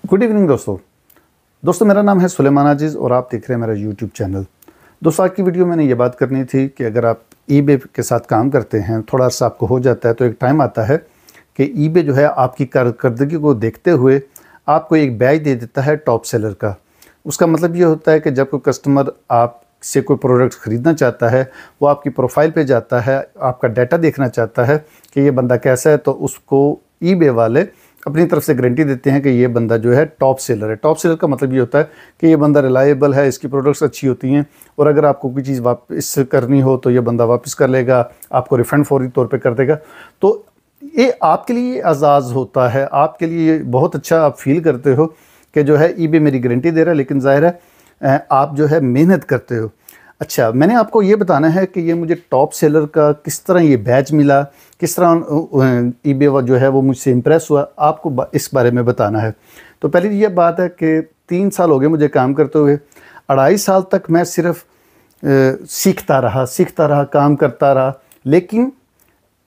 Good evening दोस्तों मेरा नाम है सुलेमान आजिज़ और आप देख रहे हैं मेरा यूट्यूब चैनल। दोस्तों आज की वीडियो मैंने ये बात करनी थी कि अगर आप ईबे के साथ काम करते हैं, थोड़ा अर्सा आपको हो जाता है, तो एक टाइम आता है कि ईबे जो है आपकी कारकर्दगी को देखते हुए आपको एक बैज दे देता है टॉप सेलर का। उसका मतलब ये होता है कि जब कोई कस्टमर आपसे कोई प्रोडक्ट ख़रीदना चाहता है, वो आपकी प्रोफाइल पे जाता है, आपका डाटा देखना चाहता है कि ये बंदा कैसा है, तो उसको ईबे वाले अपनी तरफ से गारंटी देते हैं कि ये बंदा जो है टॉप सेलर है। टॉप सेलर का मतलब ये होता है कि ये बंदा रिलायबल है, इसकी प्रोडक्ट्स अच्छी होती हैं और अगर आपको कोई चीज़ वापस करनी हो तो ये बंदा वापस कर लेगा, आपको रिफ़ंड फौरी तौर पे कर देगा। तो ये आपके लिए एजाज़ होता है, आपके लिए बहुत अच्छा आप फील करते हो कि जो है ईबे मेरी गारंटी दे रहा है, लेकिन ज़ाहिर है आप जो है मेहनत करते हो। अच्छा, मैंने आपको ये बताना है कि ये मुझे टॉप सेलर का किस तरह ये बैच मिला, किस तरह ईबे जो है वो मुझसे इम्प्रेस हुआ, आपको इस बारे में बताना है। तो पहली ये बात है कि 3 साल हो गए मुझे काम करते हुए। 2.5 साल तक मैं सिर्फ सीखता रहा, काम करता रहा। लेकिन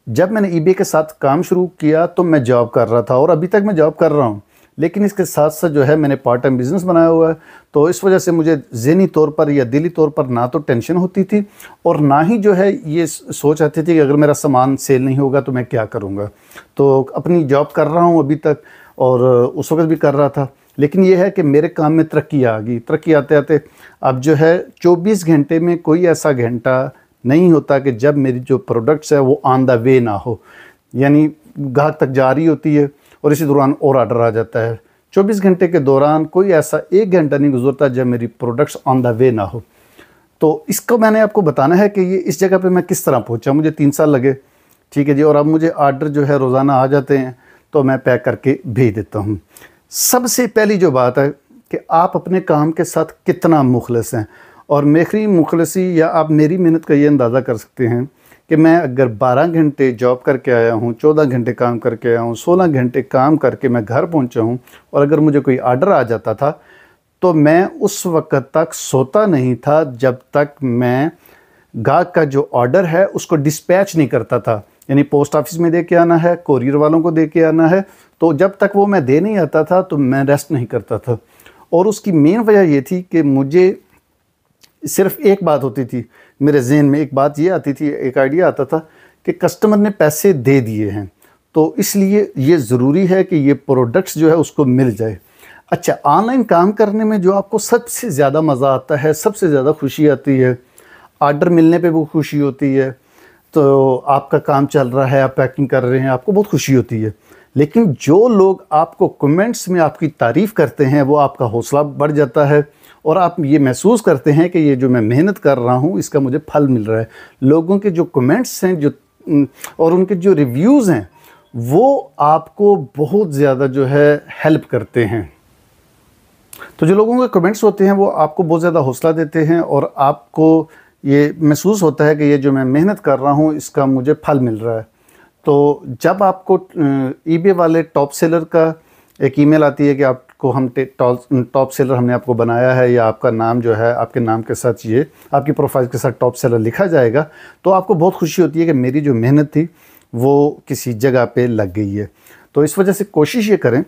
जब मैंने ईबे के साथ काम शुरू किया तो मैं जॉब कर रहा था और अभी तक मैं जॉब कर रहा हूँ, लेकिन इसके साथ साथ जो है मैंने पार्ट टाइम बिज़नेस बनाया हुआ है। तो इस वजह से मुझे ज़हनी तौर पर या दिली तौर पर ना तो टेंशन होती थी और ना ही जो है ये सोच आती थी कि अगर मेरा सामान सेल नहीं होगा तो मैं क्या करूँगा। तो अपनी जॉब कर रहा हूँ अभी तक और उस वक्त भी कर रहा था, लेकिन ये है कि मेरे काम में तरक्की आ गई। तरक्की आते आते अब जो है 24 घंटे में कोई ऐसा घंटा नहीं होता कि जब मेरी जो प्रोडक्ट्स है वो ऑन द वे ना हो, यानी ग्राहक तक जा रही होती है और इसी दौरान और ऑर्डर आ जाता है। 24 घंटे के दौरान कोई ऐसा 1 घंटा नहीं गुजरता जब मेरी प्रोडक्ट्स ऑन द वे ना हो। तो इसको मैंने आपको बताना है कि ये इस जगह पे मैं किस तरह पहुंचा। मुझे 3 साल लगे, ठीक है जी, और अब मुझे ऑर्डर जो है रोज़ाना आ जाते हैं तो मैं पैक करके भेज देता हूँ। सबसे पहली जो बात है कि आप अपने काम के साथ कितना मुखलिस हैं, और मेरी मुखलसी या आप मेरी मेहनत का ये अंदाज़ा कर सकते हैं कि मैं अगर 12 घंटे जॉब करके आया हूँ, 14 घंटे काम करके आया हूँ, 16 घंटे काम करके मैं घर पहुँचा हूँ और अगर मुझे कोई ऑर्डर आ जाता था तो मैं उस वक्त तक सोता नहीं था जब तक मैं ग्राहक का जो ऑर्डर है उसको डिस्पैच नहीं करता था। यानी पोस्ट ऑफिस में दे के आना है, कोरियर वालों को दे के आना है, तो जब तक वो मैं दे नहीं आता था तो मैं रेस्ट नहीं करता था। और उसकी मेन वजह ये थी कि मुझे सिर्फ एक बात होती थी मेरे जहन में, एक बात ये आती थी, एक आइडिया आता था कि कस्टमर ने पैसे दे दिए हैं तो इसलिए ये ज़रूरी है कि ये प्रोडक्ट्स जो है उसको मिल जाए। अच्छा, ऑनलाइन काम करने में जो आपको सबसे ज़्यादा मज़ा आता है, सबसे ज़्यादा खुशी आती है, ऑर्डर मिलने पे वो खुशी होती है, तो आपका काम चल रहा है, आप पैकिंग कर रहे हैं, आपको बहुत खुशी होती है। लेकिन जो लोग आपको कमेंट्स में आपकी तारीफ़ करते हैं वो आपका हौसला बढ़ जाता है और आप ये महसूस करते हैं कि ये जो मैं मेहनत कर रहा हूँ इसका मुझे फल मिल रहा है। लोगों के जो कमेंट्स हैं जो और उनके जो रिव्यूज़ हैं वो आपको बहुत ज़्यादा जो है हेल्प करते हैं। तो जो लोगों के कमेंट्स होते हैं वो आपको बहुत ज़्यादा हौसला देते हैं और आपको ये महसूस होता है कि ये जो मैं मेहनत कर रहा हूँ इसका मुझे फल मिल रहा है। तो जब आपको ईबे वाले टॉप सेलर का एक ईमेल आती है कि आपको हम टॉप सेलर हमने आपको बनाया है, या आपका नाम जो है आपके नाम के साथ ये आपकी प्रोफाइल के साथ टॉप सेलर लिखा जाएगा, तो आपको बहुत खुशी होती है कि मेरी जो मेहनत थी वो किसी जगह पे लग गई है। तो इस वजह से कोशिश ये करें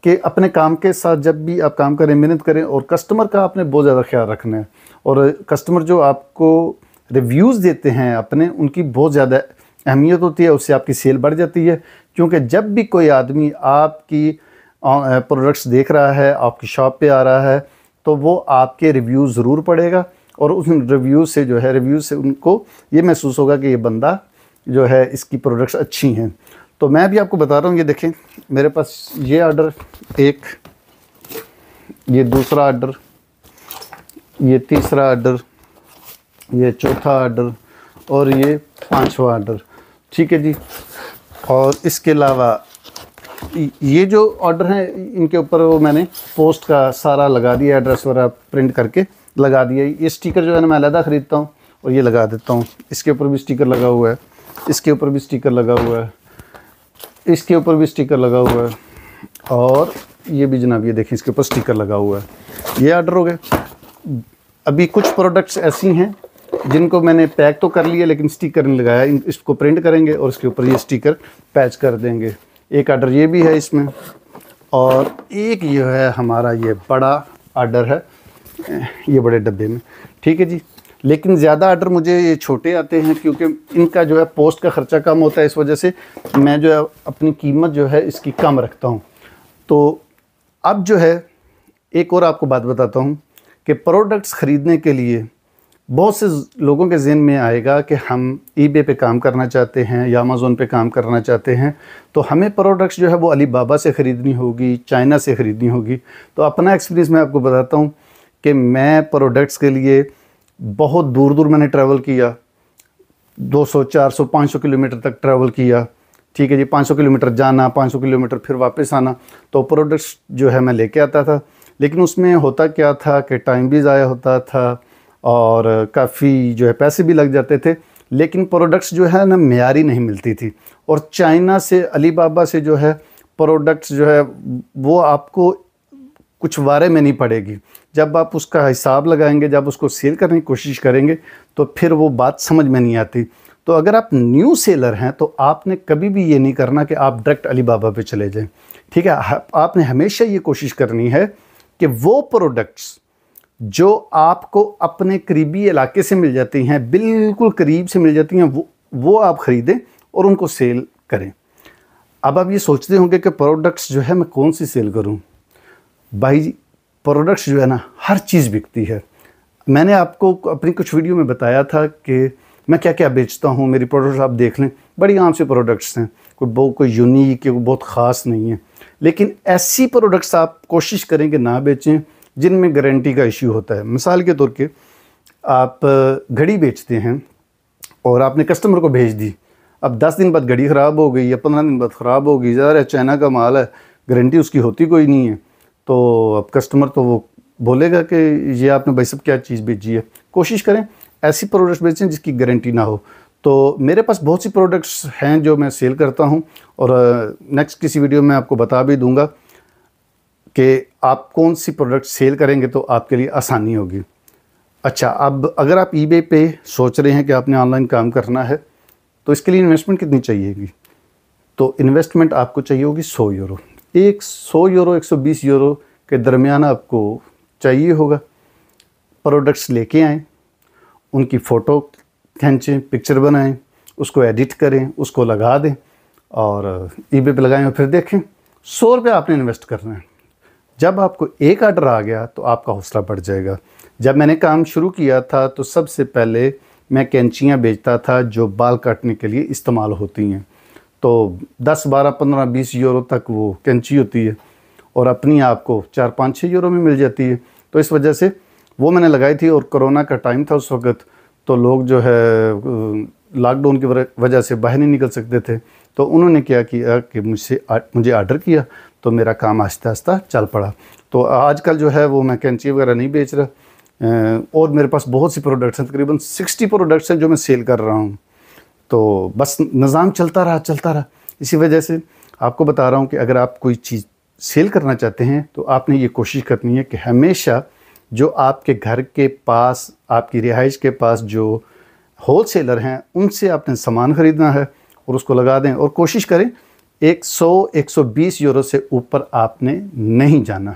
कि अपने काम के साथ जब भी आप काम करें मेहनत करें, और कस्टमर का आपने बहुत ज़्यादा ख्याल रखना है। और कस्टमर जो आपको रिव्यूज़ देते हैं अपने, उनकी बहुत ज़्यादा अहमियत होती है, उससे आपकी सेल बढ़ जाती है। क्योंकि जब भी कोई आदमी आपकी प्रोडक्ट्स देख रहा है, आपकी शॉप पे आ रहा है, तो वो आपके रिव्यू ज़रूर पढ़ेगा और उस रिव्यू से उनको ये महसूस होगा कि ये बंदा जो है इसकी प्रोडक्ट्स अच्छी हैं। तो मैं भी आपको बता रहा हूँ, ये देखें मेरे पास ये ऑर्डर एक, ये दूसरा ऑर्डर, ये तीसरा ऑर्डर, ये चौथा ऑर्डर और ये 5वां ऑर्डर, ठीक है जी। और इसके अलावा ये जो ऑर्डर हैं इनके ऊपर वो मैंने पोस्ट का सारा लगा दिया, एड्रेस वगैरह प्रिंट करके लगा दिया। ये स्टिकर जो है ना मैं अलग ख़रीदता हूँ और ये लगा देता हूँ। इसके ऊपर भी स्टिकर लगा हुआ है, इसके ऊपर भी स्टिकर लगा हुआ है, इसके ऊपर भी स्टिकर लगा हुआ है, और ये भी जनाब ये देखें इसके ऊपर स्टिकर लगा हुआ है। ये ऑर्डर हो गए। अभी कुछ प्रोडक्ट्स ऐसी हैं जिनको मैंने पैक तो कर लिया लेकिन स्टिकर नहीं लगाया, इसको प्रिंट करेंगे और इसके ऊपर ये स्टिकर पैच कर देंगे। एक ऑर्डर ये भी है इसमें, और एक ये है हमारा ये बड़ा आर्डर है, ये बड़े डब्बे में, ठीक है जी। लेकिन ज़्यादा आर्डर मुझे ये छोटे आते हैं क्योंकि इनका जो है पोस्ट का ख़र्चा कम होता है, इस वजह से मैं जो है अपनी कीमत जो है इसकी कम रखता हूँ। तो अब जो है एक और आपको बात बताता हूँ कि प्रोडक्ट्स ख़रीदने के लिए बहुत से लोगों के ज़हन में आएगा कि हम ईबे पे काम करना चाहते हैं या अमेज़ोन पे काम करना चाहते हैं, तो हमें प्रोडक्ट्स जो है वो अली बाबा से ख़रीदनी होगी, चाइना से ख़रीदनी होगी। तो अपना एक्सपीरियंस मैं आपको बताता हूँ कि मैं प्रोडक्ट्स के लिए बहुत दूर दूर मैंने ट्रैवल किया, 200, 400, 500 किलोमीटर तक ट्रैवल किया, ठीक है जी। 500 किलोमीटर जाना, 500 किलोमीटर फिर वापस आना, तो प्रोडक्ट्स जो है मैं लेके आता था। लेकिन उसमें होता क्या था कि टाइम भी ज़ाया होता था और काफ़ी जो है पैसे भी लग जाते थे, लेकिन प्रोडक्ट्स जो है ना मेयारी नहीं मिलती थी। और चाइना से, अली बाबा से जो है प्रोडक्ट्स जो है वो आपको कुछ वारे में नहीं पड़ेगी। जब आप उसका हिसाब लगाएंगे, जब उसको सेल करने की कोशिश करेंगे तो फिर वो बात समझ में नहीं आती। तो अगर आप न्यू सेलर हैं तो आपने कभी भी ये नहीं करना कि आप डायरेक्ट अली बाबा पे चले जाएं, ठीक है। आपने हमेशा ये कोशिश करनी है कि वो प्रोडक्ट्स जो आपको अपने करीबी इलाके से मिल जाती हैं, बिल्कुल करीब से मिल जाती हैं, वो आप ख़रीदें और उनको सेल करें। अब आप ये सोचते होंगे कि प्रोडक्ट्स जो है मैं कौन सी सेल करूं। भाई जी, प्रोडक्ट्स जो है ना हर चीज़ बिकती है। मैंने आपको अपनी कुछ वीडियो में बताया था कि मैं क्या क्या बेचता हूँ। मेरी प्रोडक्ट्स आप देख लें, बड़ी आम से प्रोडक्ट्स हैं, कोई यूनिक, कोई बहुत ख़ास नहीं है। लेकिन ऐसी प्रोडक्ट्स आप कोशिश करें कि ना बेचें जिनमें गारंटी का इश्यू होता है। मिसाल के तौर पे आप घड़ी बेचते हैं और आपने कस्टमर को भेज दी, अब 10 दिन बाद घड़ी ख़राब हो गई या 15 दिन बाद ख़राब हो गई, ज़ाहिर है चाइना का माल है, गारंटी उसकी होती कोई नहीं है। तो अब कस्टमर तो वो बोलेगा कि ये आपने भाई साहब क्या चीज़ बेची है। कोशिश करें ऐसी प्रोडक्ट्स बेचें जिसकी गारंटी ना हो। तो मेरे पास बहुत सी प्रोडक्ट्स हैं जो मैं सेल करता हूं और नेक्स्ट किसी वीडियो में आपको बता भी दूंगा कि आप कौन सी प्रोडक्ट सेल करेंगे तो आपके लिए आसानी होगी। अच्छा, अब अगर आप ईबे पे सोच रहे हैं कि आपने ऑनलाइन काम करना है तो इसके लिए इन्वेस्टमेंट कितनी चाहिएगी? तो इन्वेस्टमेंट आपको चाहिए होगी 100 यूरो। 100 यूरो 120 यूरो के दरमियान आपको चाहिए होगा। प्रोडक्ट्स लेके आएँ, उनकी फ़ोटो खींचें, पिक्चर बनाएं, उसको एडिट करें, उसको लगा दें और ईबे पे लगाएं और फिर देखें। 100 रुपये आपने इन्वेस्ट करना है। जब आपको एक ऑर्डर आ गया तो आपका हौसला बढ़ जाएगा। जब मैंने काम शुरू किया था तो सबसे पहले मैं कैंचियाँ बेचता था जो बाल काटने के लिए इस्तेमाल होती हैं। तो 10, 12, 15, 20 यूरो तक वो कैंची होती है और अपनी आपको 4, 5, 6 यूरो में मिल जाती है। तो इस वजह से वो मैंने लगाई थी और कोरोना का टाइम था उस वक़्त, तो लोग जो है लॉकडाउन की वजह से बाहर नहीं निकल सकते थे। तो उन्होंने क्या किया कि मुझे ऑर्डर किया, तो मेरा काम आहिस्ता आहिस्ता चल पड़ा। तो आजकल जो है वो मैं कैंची वगैरह नहीं बेच रहा और मेरे पास बहुत सी प्रोडक्ट्स हैं, तकरीबन 60 प्रोडक्ट्स हैं जो मैं सेल कर रहा हूँ। तो बस निज़ाम चलता रहा। इसी वजह से आपको बता रहा हूँ कि अगर आप कोई चीज़ सेल करना चाहते हैं तो आपने ये कोशिश करनी है कि हमेशा जो आपके घर के पास, आपकी रिहाइश के पास जो होल सेलर हैं उनसे आपने सामान ख़रीदना है और उसको लगा दें और कोशिश करें 100-120 यूरो से ऊपर आपने नहीं जाना,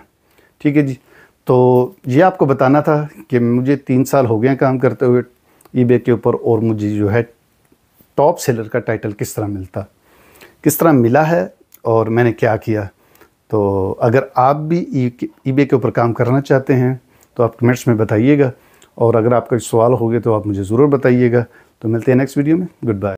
ठीक है जी। तो ये आपको बताना था कि मुझे 3 साल हो गए हैं काम करते हुए ईबे के ऊपर और मुझे जो है टॉप सेलर का टाइटल किस तरह मिला है और मैंने क्या किया। तो अगर आप भी ईबे के ऊपर काम करना चाहते हैं तो आप कमेंट्स में बताइएगा और अगर आपका सवाल हो गए तो आप मुझे ज़रूर बताइएगा। तो मिलते हैं नेक्स्ट वीडियो में। Good bye.